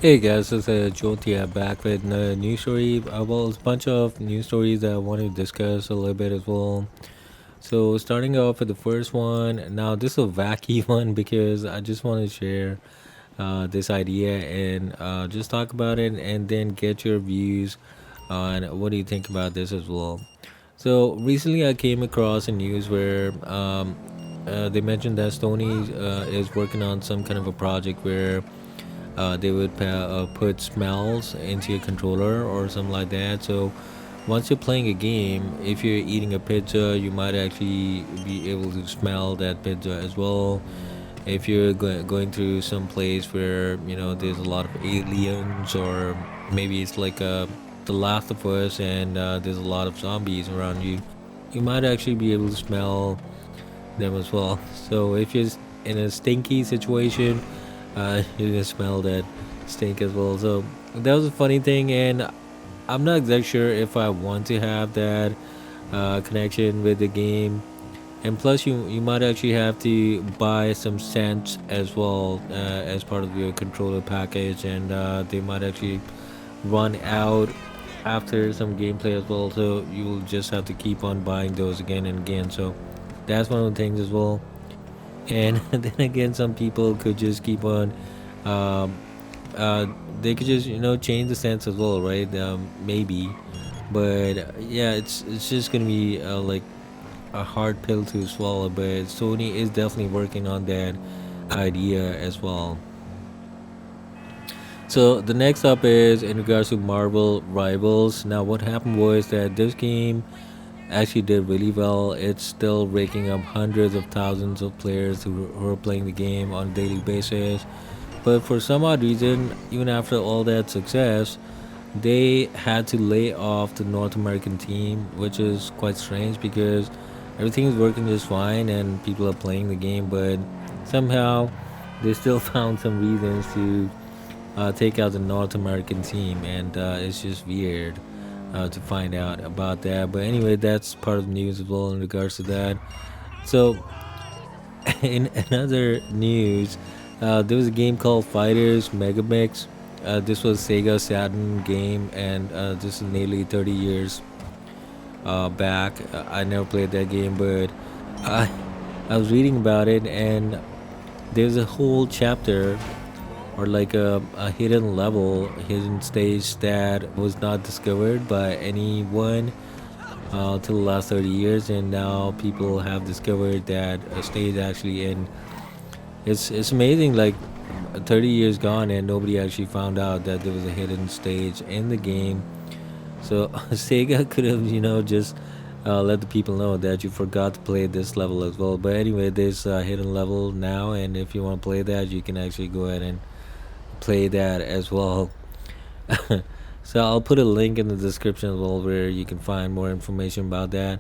Hey guys, this is JauntyM back with a new story. Well, it's a bunch of new stories that I want to discuss a little bit as well. So, starting off with the first one. Now, this is a wacky one because I just want to share this idea and just talk about it and then get your views on what do you think about this as well. So, recently I came across a news where they mentioned that Sony is working on some kind of a project where they would put smells into your controller or something like that. So once you're playing a game, if you're eating a pizza, you might actually be able to smell that pizza as well. If you're going through some place where there's a lot of aliens, or maybe it's like The Last of Us, and there's a lot of zombies around you, you might actually be able to smell them as well. So if you're in a stinky situation, you can smell that stink as well. So that was a funny thing, and I'm not exactly sure if I want to have that connection with the game. And plus, you might actually have to buy some scents as well as part of your controller package, and they might actually run out after some gameplay as well. So you will just have to keep on buying those again and again. So that's one of the things as well. And then again, some people could just keep on um, uh, they could just change the sense as well, right? Maybe, but yeah, it's just gonna be like a hard pill to swallow. But Sony is definitely working on that idea as well. So the next up is in regards to Marvel Rivals. Now, what happened was that this game actually did really well. It's still raking up hundreds of thousands of players who are playing the game on a daily basis. But for some odd reason, even after all that success, they had to lay off the North American team, which is quite strange because everything is working just fine and people are playing the game, but somehow they still found some reasons to take out the North American team, and it's just weird to find out about that. But anyway, that's part of the news as well in regards to that. So, in another news, there was a game called Fighters Megamix. This was Sega Saturn game, and this is nearly 30 years back. I never played that game, but I I was reading about it, and there's a whole chapter or like a hidden level, hidden stage that was not discovered by anyone till the last 30 years, and now people have discovered that stage actually. And it's amazing, like 30 years gone and nobody actually found out that there was a hidden stage in the game. So Sega could have just let the people know that you forgot to play this level as well. But anyway, there's a hidden level now, and if you want to play that, you can actually go ahead and play that as well. So I'll put a link in the description as well where you can find more information about that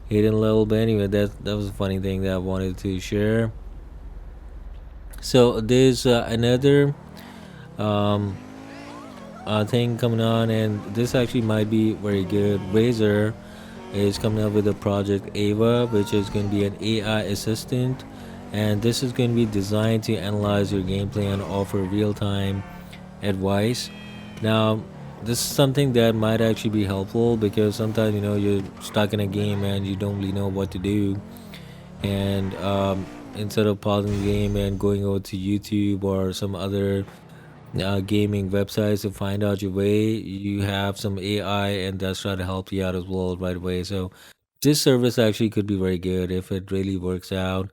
hidden level. But anyway, that was a funny thing that I wanted to share. So there's another um, thing coming on, and this actually might be very good. Razer is coming up with a project Ava, which is going to be an AI assistant, and this is going to be designed to analyze your gameplay and offer real-time advice. Now, this is something that might actually be helpful because sometimes you're stuck in a game and you don't really know what to do, and instead of pausing the game and going over to YouTube or some other gaming websites to find out your way, you have some AI and that's trying to help you out as well right away. So this service actually could be very good if it really works out.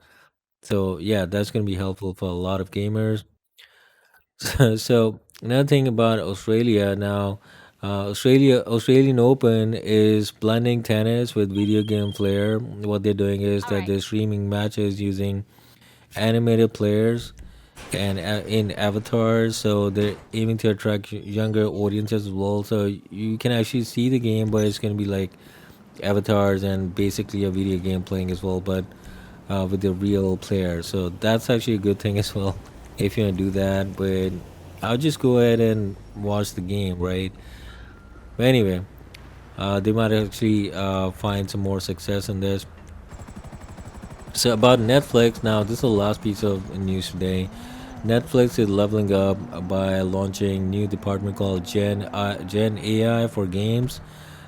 So yeah, that's going to be helpful for a lot of gamers. So another thing about Australia now, Australian Open is blending tennis with video game flair. What they're doing is that they're streaming matches using animated players and in avatars, so they're aiming to attract younger audiences as well. So you can actually see the game, but it's going to be like avatars and basically a video game playing as well, but with the real player. So that's actually a good thing as well if you want to do that. But I'll just go ahead and watch the game, right? But anyway, they might actually find some more success in this. So about Netflix, now this is the last piece of news today. Netflix is leveling up by launching new department called Gen AI for games,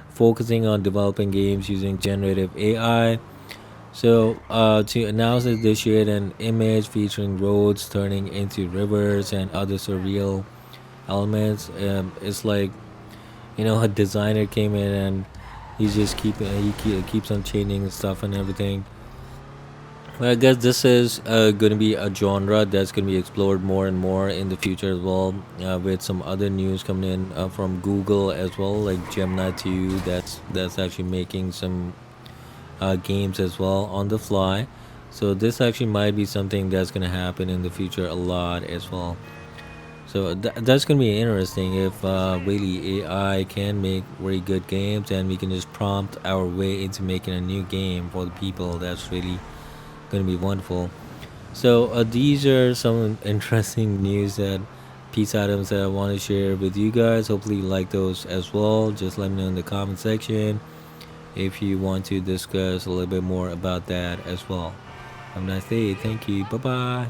focusing on developing games using generative AI. So, to announce it, they shared an image featuring roads turning into rivers and other surreal elements. It's like, a designer came in and keeps on changing stuff and everything. Well, I guess this is going to be a genre that's going to be explored more and more in the future as well, with some other news coming in from Google as well, like Gemini 2. That's actually making some games as well on the fly. So this actually might be something that's going to happen in the future a lot as well. So that's going to be interesting if really AI can make very good games and we can just prompt our way into making a new game for the people. That's really going to be wonderful. So these are some interesting news that piece items that I want to share with you guys. Hopefully you like those as well. Just let me know in the comment section if you want to discuss a little bit more about that as well. Have a nice day. Thank you. Bye bye.